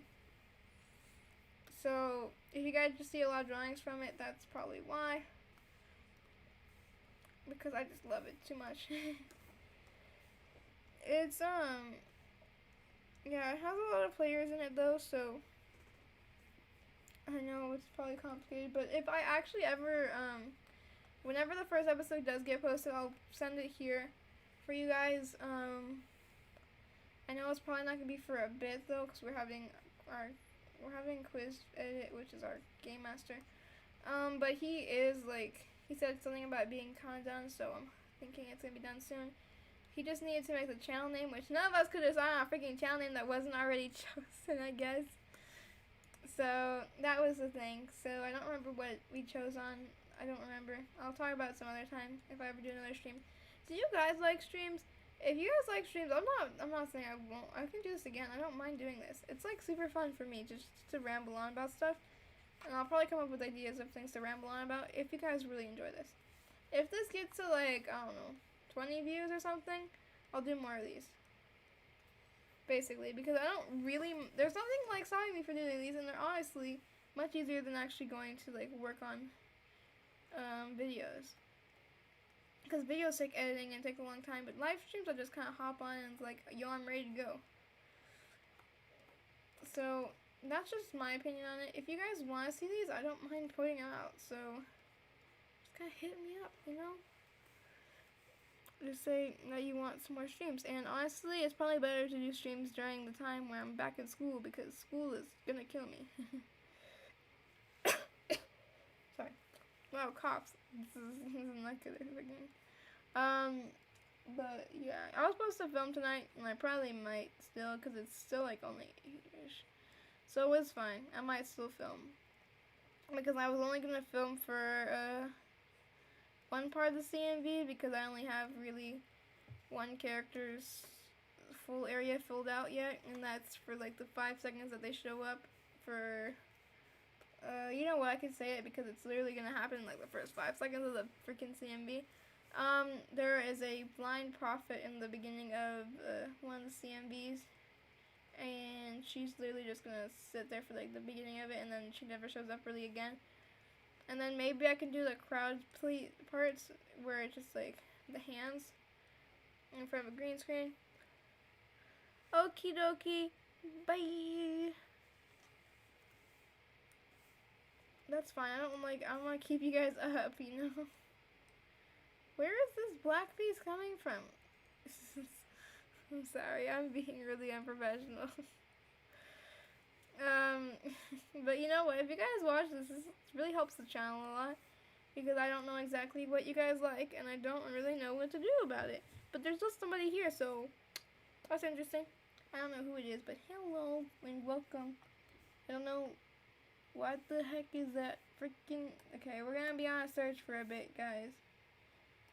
So, if you guys just see a lot of drawings from it, that's probably why. Because I just love it too much. It's, yeah, it has a lot of players in it though, so I know it's probably complicated, but if I actually ever, whenever the first episode does get posted, I'll send it here for you guys. I know it's probably not gonna be for a bit though, because we're having Quiz Edit, which is our game master. But he said something about being kind of done, so I'm thinking it's gonna be done soon. He just needed to make the channel name, which none of us could decide on a freaking channel name that wasn't already chosen, I guess. So, that was the thing. So, I don't remember what we chose on. I don't remember. I'll talk about it some other time if I ever do another stream. Do you guys like streams? If you guys like streams, I'm not saying I won't. I can do this again. I don't mind doing this. It's like super fun for me just to ramble on about stuff. And I'll probably come up with ideas of things to ramble on about if you guys really enjoy this. If this gets to like, I don't know, 20 views or something, I'll do more of these. Basically, because there's nothing like stopping me for doing these, and they're honestly much easier than actually going to like work on videos. Because videos take editing and take a long time, but live streams I just kind of hop on and it's like, yo, I'm ready to go. So, that's just my opinion on it. If you guys want to see these, I don't mind putting them out, so just kind of hit me up, you know? Just say that you want some more streams. And honestly, it's probably better to do streams during the time where I'm back in school, because school is gonna kill me. Sorry. Wow, coughs. This is not good again. But yeah, I was supposed to film tonight, and I probably might still, because it's still like only 8-ish. So it was fine. I might still film. Because I was only going to film for one part of the CMV because I only have really one character's full area filled out yet. And that's for like the 5 seconds that they show up for... you know what, I can say it because it's literally going to happen in like the first 5 seconds of the freaking CMV. There is a blind prophet in the beginning of one of the CMVs, and she's literally just gonna sit there for like the beginning of it, and then she never shows up really again. And then maybe I can do the crowd plate parts where it's just like the hands in front of a green screen. Okie dokie, bye. That's fine. I don't want to keep you guys up, you know. Where is this black piece coming from? I'm sorry, I'm being really unprofessional. But you know what? If you guys watch this really helps the channel a lot because I don't know exactly what you guys like and I don't really know what to do about it. But there's just somebody here, so that's interesting. I don't know who it is, but hello and welcome. I don't know what the heck is that freaking... Okay, we're gonna be on a search for a bit, guys.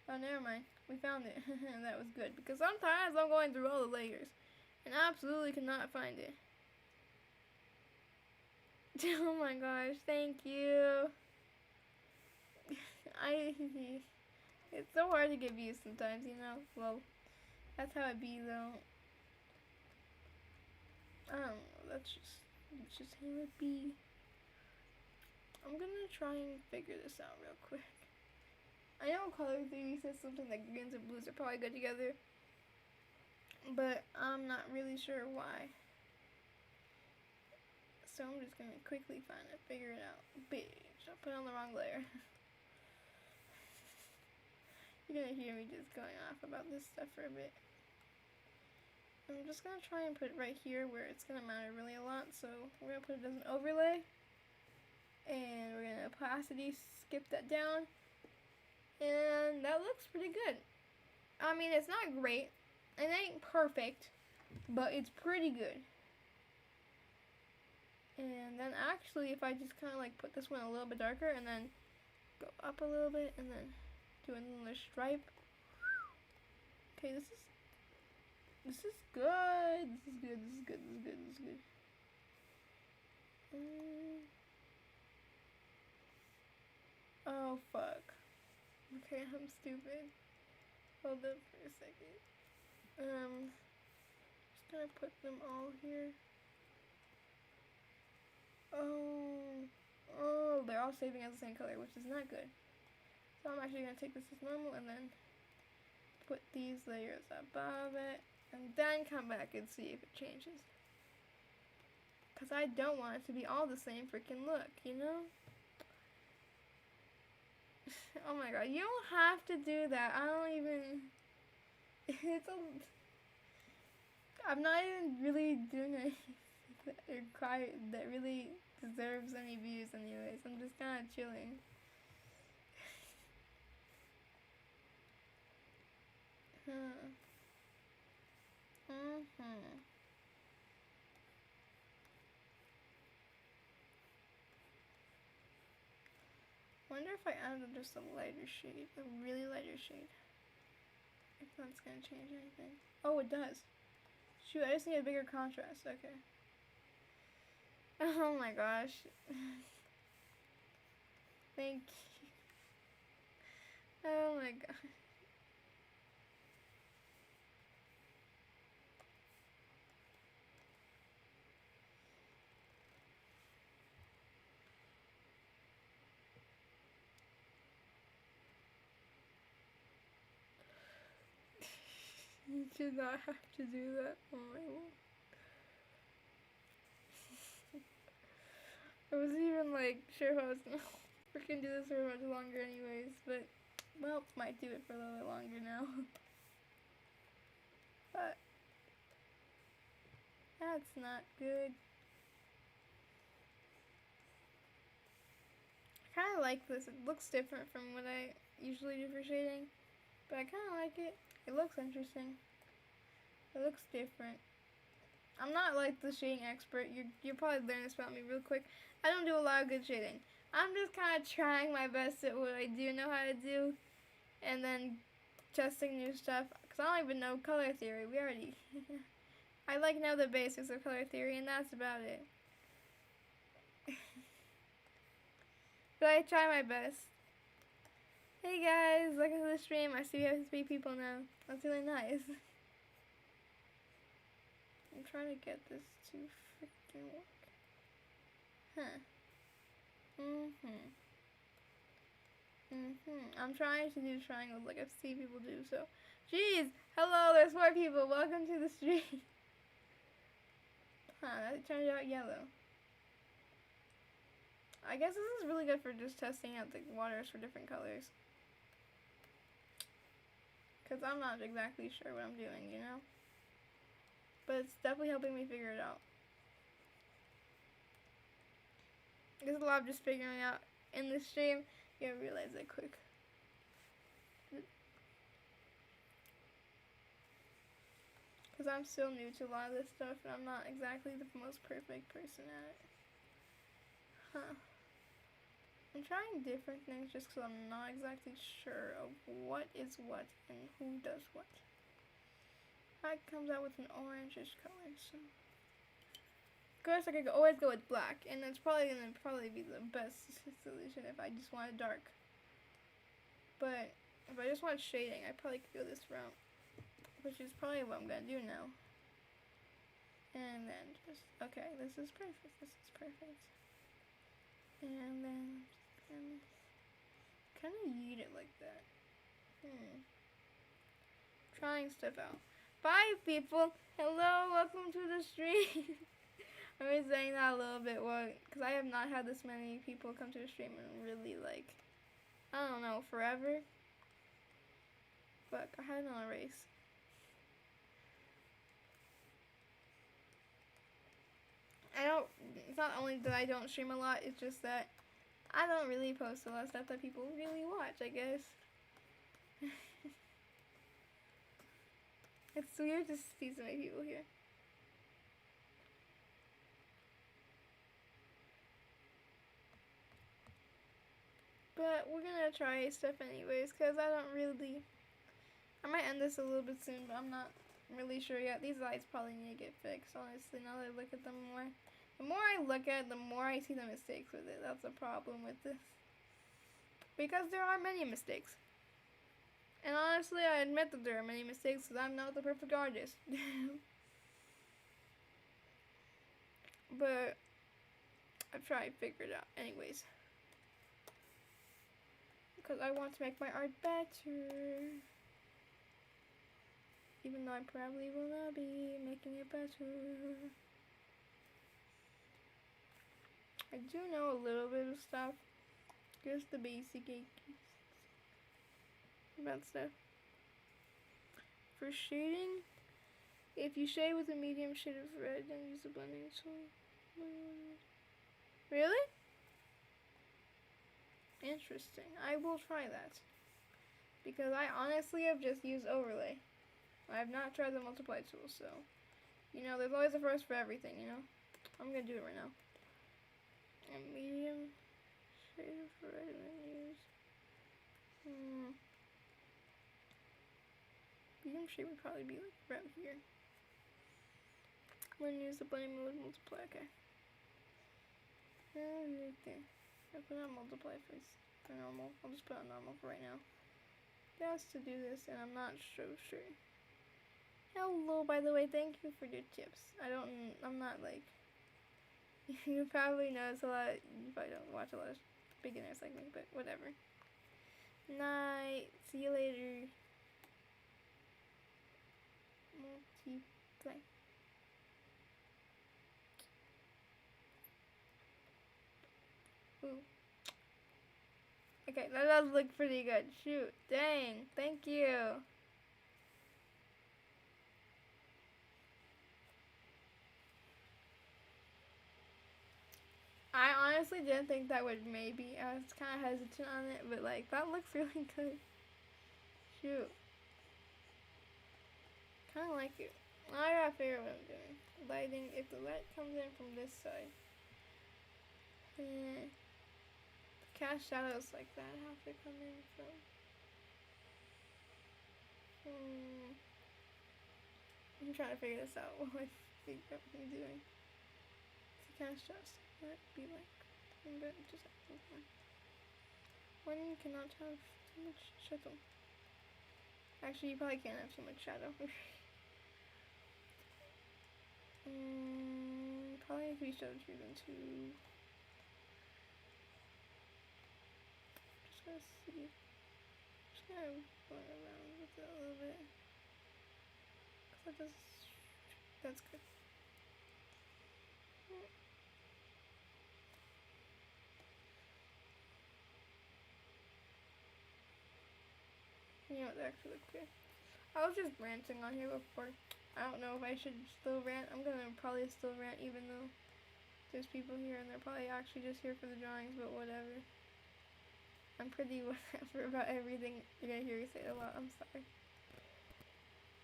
Oh, never mind. We found it. That was good. Because sometimes I'm going through all the layers and I absolutely cannot find it. Oh my gosh, thank you. It's so hard to get views sometimes, you know? Well, that's how it be, though. I don't know. Let's just how it be. I'm gonna try and figure this out real quick. I know color theory says something like greens and blues are probably good together, but I'm not really sure why. So I'm just gonna quickly find it, figure it out. Bitch, I put on the wrong layer. You're gonna hear me just going off about this stuff for a bit. I'm just gonna try and put it right here where it's gonna matter really a lot. So we're gonna put it as an overlay, and we're gonna opacity skip that down. And that looks pretty good. I mean, it's not great. It ain't perfect, but it's pretty good. And then actually, if I just kind of like put this one a little bit darker and then go up a little bit and then do another stripe. Okay, this is good. This is good. This is good. This is good. Oh, fuck. Okay, I'm stupid. Hold up for a second. Just gonna put them all here. Oh, they're all saving as the same color, which is not good. So I'm actually gonna take this as normal and then put these layers above it, and then come back and see if it changes. Cause I don't want it to be all the same freaking look, you know? Oh my god, you don't have to do that. I don't even... I'm not even really doing anything that really deserves any views anyways. I'm just kind of chilling. Wonder if I added just a lighter shade, a really lighter shade, if that's gonna change anything. Oh, it does. Shoot, I just need a bigger contrast. Okay. Oh my gosh. Thank you. Oh my god. You should not have to do that. Oh my god. I wasn't even like sure if I was gonna freaking do this for much longer anyways, but well, might do it for a little bit longer now. But that's not good. I kind of like this. It looks different from what I usually do for shading, but I kind of like it. It looks interesting. It looks different. I'm not like the shading expert. You'll probably learn this about me real quick. I don't do a lot of good shading. I'm just kind of trying my best at what I do know how to do, and then testing new stuff. Cause I don't even know color theory. We already. I like know the basics of color theory, and that's about it. But I try my best. Hey guys, welcome to the stream. I see we have 3 people now. That's really nice. I'm trying to get this to freaking work. Huh. I'm trying to do triangles like I've seen people do, so. Jeez! Hello, there's 4 people. Welcome to the stream. Huh, that turned out yellow. I guess this is really good for just testing out the waters for different colors. Because I'm not exactly sure what I'm doing, you know? But it's definitely helping me figure it out. There's a lot of just figuring out in the stream. You gotta realize that quick. Because I'm still new to a lot of this stuff, and I'm not exactly the most perfect person at it. Huh. I'm trying different things just because I'm not exactly sure of what is what and who does what. That comes out with an orangish color, so. Of course, I could always go with black, and that's probably gonna be the best solution if I just want it dark. But if I just want shading, I probably could go this route, which is probably what I'm gonna do now. And then just, okay, this is perfect, this is perfect. And then kind of yeet it like that. Trying stuff out. 5 people! Hello, welcome to the stream! I'm just saying that a little bit, because I have not had this many people come to the stream in really, like, I don't know, forever. But I had it on a race. It's not only that I don't stream a lot, it's just that I don't really post a lot of stuff that people really watch, I guess. It's weird to see so many people here. But we're gonna try stuff anyways, because I might end this a little bit soon, but I'm not really sure yet. These lights probably need to get fixed, honestly, now that I look at them more. The more I look at it, the more I see the mistakes with it. That's the problem with this. Because there are many mistakes. And honestly, I admit that there are many mistakes because I'm not the perfect artist. But I've tried to figure it out anyways. Because I want to make my art better. Even though I probably will not be making it better. I do know a little bit of stuff. Just the basic about stuff. For shading, if you shade with a medium shade of red, then use the blending tool. Really? Interesting. I will try that. Because I honestly have just used overlay. I have not tried the multiply tool, so. You know, there's always a first for everything, you know? I'm gonna do it right now. A medium shade of red and then use. Medium shade would probably be like right here. I'm gonna use the blending mode multiply, okay. Okay. I'll put on multiply for normal. I'll just put on normal for right now. Just to do this, and I'm not so sure. Hello, by the way, thank you for your tips. I'm not like, you probably notice a lot, you probably don't watch a lot of beginners like me, but whatever. Night, see you later. Multiply. Ooh. Okay, that does look pretty good. Shoot, dang, thank you. I honestly didn't think that would maybe. I was kind of hesitant on it, but like that looks really good. Shoot. Kind of like it. I gotta figure out what I'm doing. Lighting, if the light comes in from this side. Cast shadows like that have to come in from. I'm trying to figure this out while I figure out what I'm doing. To cast shadows, that be like. But just one cannot have too much shadow. Actually, you probably can't have too much shadow. Probably if we showed you them too. Just gonna see. Just kind of going around with it a little bit. Cause that's good. You know, that actually looks good. I was just ranting on here before. I don't know if I should still rant. I'm gonna probably still rant even though there's people here and they're probably actually just here for the drawings, but whatever. I'm pretty whatever about everything you're gonna hear me say a lot. I'm sorry.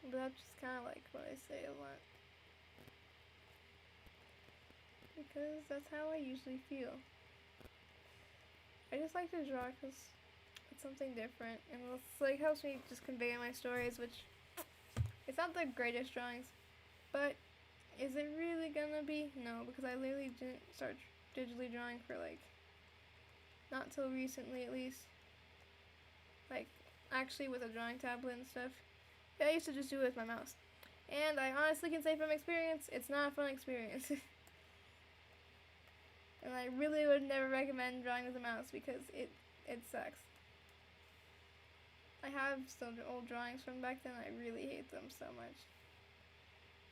But that's just kind of like what I say a lot. Because that's how I usually feel. I just like to draw because it's something different and it's like helps me just convey my stories, which it's not the greatest drawings, but is it really gonna be? No, because I literally didn't start digitally drawing for like not till recently at least. Like actually with a drawing tablet and stuff. Yeah, I used to just do it with my mouse. And I honestly can say from experience, it's not a fun experience. And I really would never recommend drawing with a mouse because it sucks. I have still old drawings from back then. I really hate them so much.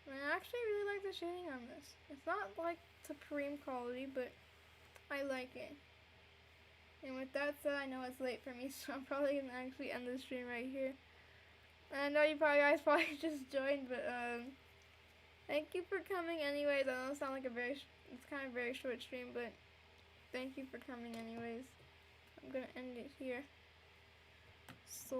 And I actually really like the shading on this. It's not like supreme quality, but I like it. And with that said, I know it's late for me, so I'm probably gonna actually end the stream right here. And I know you guys probably just joined, but thank you for coming anyways. I know it sounds like it's kind of a very short stream, but thank you for coming anyways. I'm gonna end it here. So